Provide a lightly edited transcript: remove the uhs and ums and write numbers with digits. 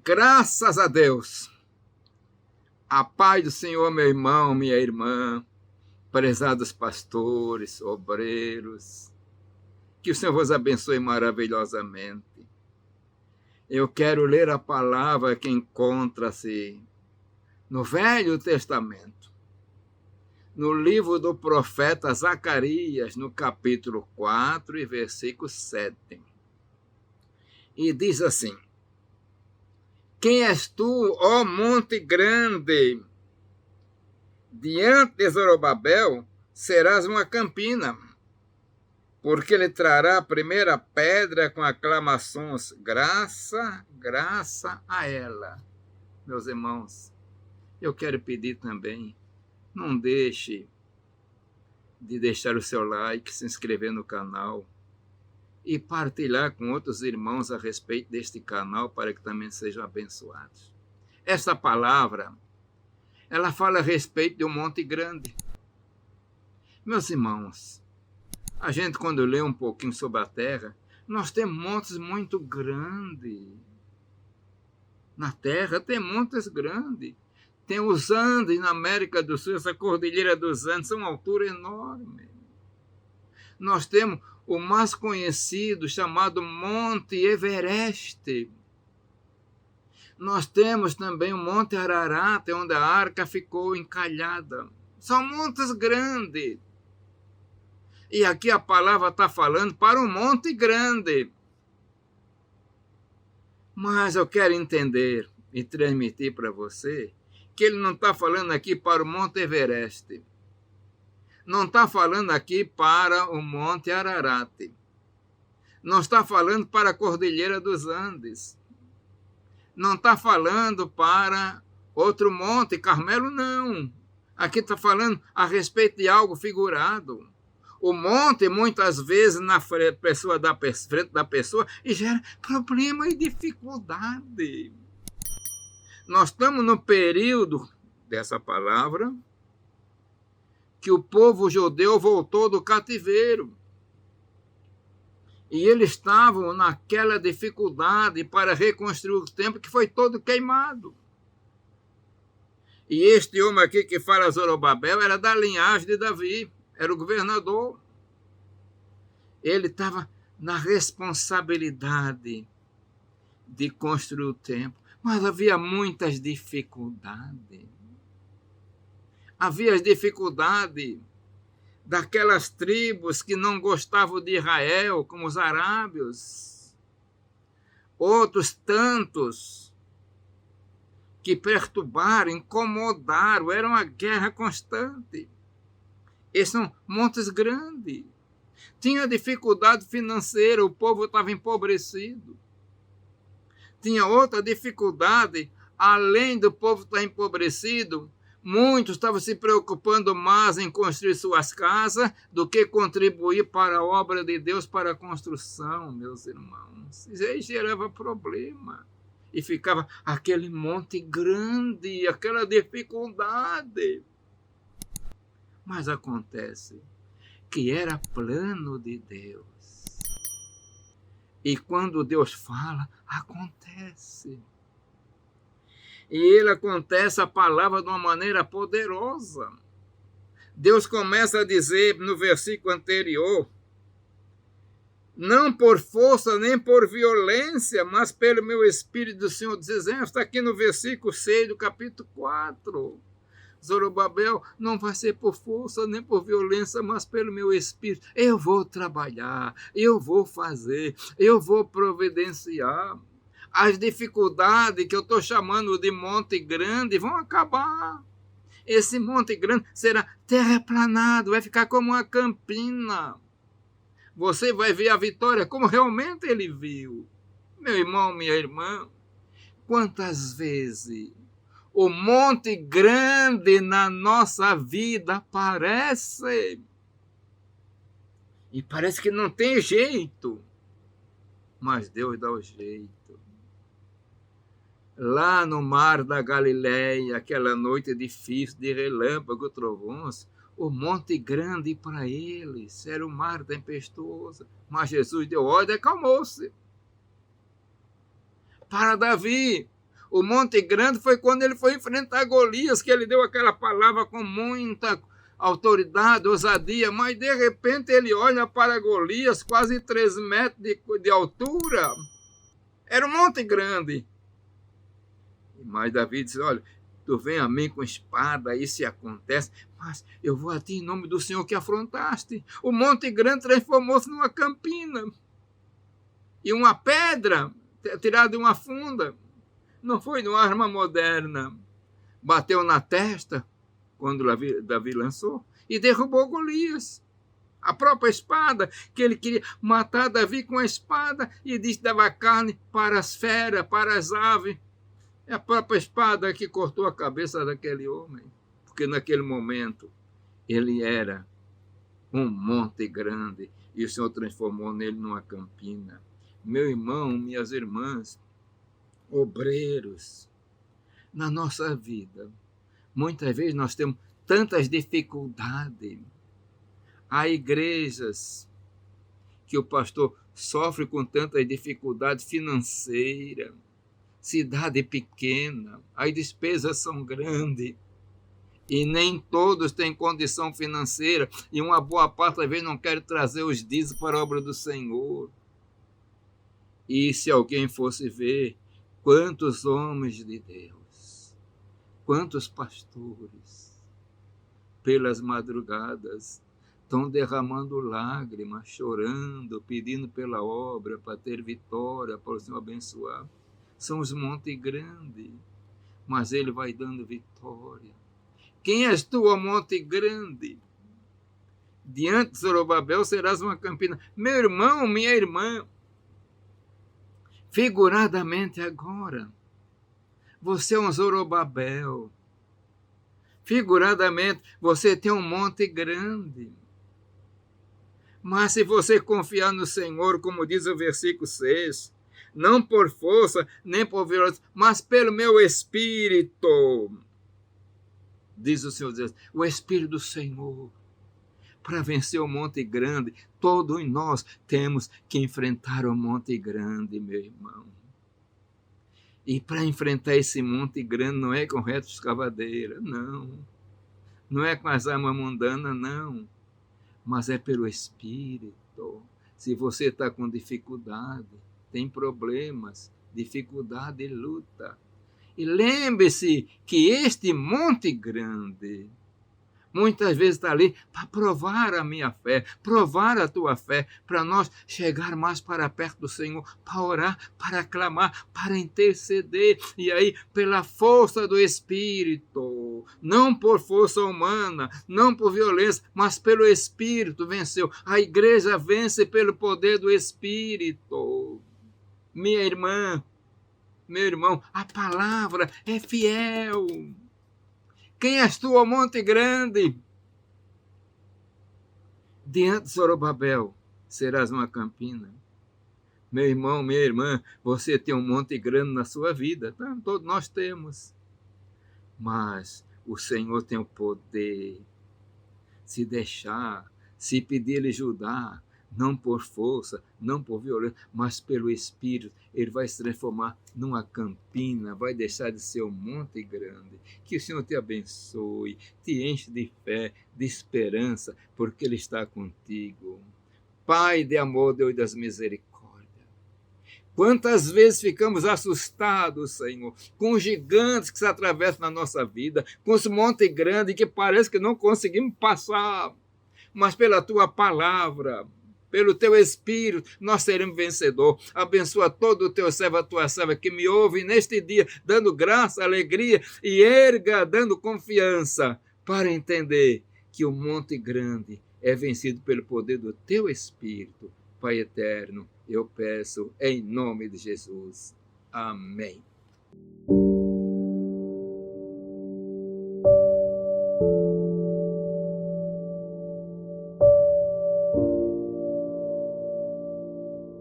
Graças a Deus. A paz do Senhor, meu irmão, minha irmã, prezados pastores, obreiros, que o Senhor vos abençoe maravilhosamente. Eu quero ler a palavra que encontra-se no Velho Testamento, no livro do profeta Zacarias, no capítulo 4 e versículo 7. E diz assim: Quem és tu, ó monte grande? Diante de Zorobabel serás uma campina, porque ele trará a primeira pedra com aclamações, graça, graça a ela. Meus irmãos, eu quero pedir também, não deixe de deixar o seu like, se inscrever no canal e partilhar com outros irmãos a respeito deste canal para que também sejam abençoados. Esta palavra, ela fala a respeito de um monte grande. Meus irmãos, a gente quando lê um pouquinho sobre a terra, nós temos montes muito grandes. Na terra tem montes grandes. Tem os Andes na América do Sul, essa cordilheira dos Andes, são uma altura enorme. Nós temos o mais conhecido, chamado Monte Everest. Nós temos também o Monte Ararat, onde a arca ficou encalhada. São montes grandes. E aqui a palavra está falando para um monte grande. Mas eu quero entender e transmitir para você que ele não está falando aqui para o Monte Everest. Não está falando aqui para o Monte Ararat. Não está falando para a Cordilheira dos Andes. Não está falando para outro monte, Carmelo, não. Aqui está falando a respeito de algo figurado. O monte, muitas vezes, na frente da pessoa, e gera problema e dificuldade. Nós estamos no período dessa palavra que o povo judeu voltou do cativeiro. E eles estavam naquela dificuldade para reconstruir o templo que foi todo queimado. E este homem aqui que fala Zorobabel era da linhagem de Davi, era o governador. Ele estava na responsabilidade de construir o templo, mas havia muitas dificuldades. Havia as dificuldades daquelas tribos que não gostavam de Israel, como os arábios. Outros tantos que perturbaram, incomodaram, era uma guerra constante. Esses são montes grandes. Tinha dificuldade financeira, o povo estava empobrecido. Tinha outra dificuldade, além do povo estar empobrecido, muitos estavam se preocupando mais em construir suas casas do que contribuir para a obra de Deus, para a construção, meus irmãos. Isso aí gerava problema. E ficava aquele monte grande, aquela dificuldade. Mas acontece que era plano de Deus. E quando Deus fala, acontece. E ele acontece a palavra de uma maneira poderosa. Deus começa a dizer no versículo anterior, não por força nem por violência, mas pelo meu Espírito do Senhor dos Exércitos. Está aqui no versículo 6 do capítulo 4. Zorobabel, não vai ser por força nem por violência, mas pelo meu Espírito. Eu vou trabalhar, eu vou fazer, eu vou providenciar. As dificuldades que eu estou chamando de monte grande vão acabar. Esse monte grande será terraplanado, vai ficar como uma campina. Você vai ver a vitória como realmente ele viu. Meu irmão, minha irmã, quantas vezes o monte grande na nossa vida aparece. E parece que não tem jeito. Mas Deus dá o jeito. Lá no mar da Galileia, aquela noite difícil de relâmpago e trovões, o monte grande para eles era o mar tempestuoso. Mas Jesus deu ordem e acalmou-se. Para Davi, O monte grande foi quando ele foi enfrentar Golias, que ele deu aquela palavra com muita autoridade, ousadia, mas de repente ele olha para Golias, quase 3 metros de altura. Era um monte grande. Mas Davi disse, olha, tu vem a mim com espada, isso acontece, mas eu vou a ti em nome do Senhor que afrontaste. O monte grande transformou-se numa campina. E uma pedra tirada de uma funda. Não foi de uma arma moderna. Bateu na testa, quando Davi lançou, e derrubou Golias. A própria espada, que ele queria matar Davi com a espada, e disse, dava carne para as feras, para as aves. É a própria espada que cortou a cabeça daquele homem. Porque naquele momento, ele era um monte grande, e o Senhor transformou nele numa campina. Meu irmão, minhas irmãs, obreiros, na nossa vida, muitas vezes nós temos tantas dificuldades. Há igrejas que o pastor sofre com tanta dificuldade financeira, cidade pequena, as despesas são grandes, e nem todos têm condição financeira, e uma boa parte, às vezes, não quer trazer os dízimos para a obra do Senhor. E se alguém fosse ver quantos homens de Deus, quantos pastores, pelas madrugadas, estão derramando lágrimas, chorando, pedindo pela obra, para ter vitória, para o Senhor abençoar. São os montes grandes, mas Ele vai dando vitória. Quem és tu, ó monte grande? Diante de Zorobabel serás uma campina. Meu irmão, minha irmã, figuradamente agora, você é um Zorobabel. Figuradamente, você tem um monte grande. Mas se você confiar no Senhor, como diz o versículo 6, não por força, nem por violência, mas pelo meu Espírito, diz o Senhor Deus, o Espírito do Senhor, para vencer o monte grande, todos nós temos que enfrentar o monte grande, meu irmão. E para enfrentar esse monte grande não é com reto escavadeira, não. Não é com as armas mundanas, não. Mas é pelo Espírito. Se você está com dificuldade, tem problemas, dificuldade e luta. E lembre-se que este monte grande, muitas vezes está ali para provar a minha fé, provar a tua fé, para nós chegar mais para perto do Senhor, para orar, para clamar, para interceder. E aí, pela força do Espírito, não por força humana, não por violência, mas pelo Espírito venceu. A igreja vence pelo poder do Espírito. Minha irmã, meu irmão, a palavra é fiel. Quem és tu, ó monte grande? Diante de Zorobabel serás uma campina. Meu irmão, minha irmã, você tem um monte grande na sua vida, tá? Todos nós temos. Mas o Senhor tem o poder. Se deixar, se pedir Ele ajudar, não por força, não por violência, mas pelo Espírito, Ele vai se transformar numa campina, vai deixar de ser um monte grande. Que o Senhor te abençoe, te enche de fé, de esperança, porque Ele está contigo. Pai de amor, Deus das misericórdias. Quantas vezes ficamos assustados, Senhor, com os gigantes que se atravessam na nossa vida, com os montes grandes que parece que não conseguimos passar, mas pela Tua palavra, pelo Teu Espírito, nós seremos vencedores. Abençoa todo o Teu servo, a Tua serva que me ouve neste dia, dando graça, alegria e erga, dando confiança para entender que o monte grande é vencido pelo poder do Teu Espírito. Pai eterno, eu peço em nome de Jesus. Amém.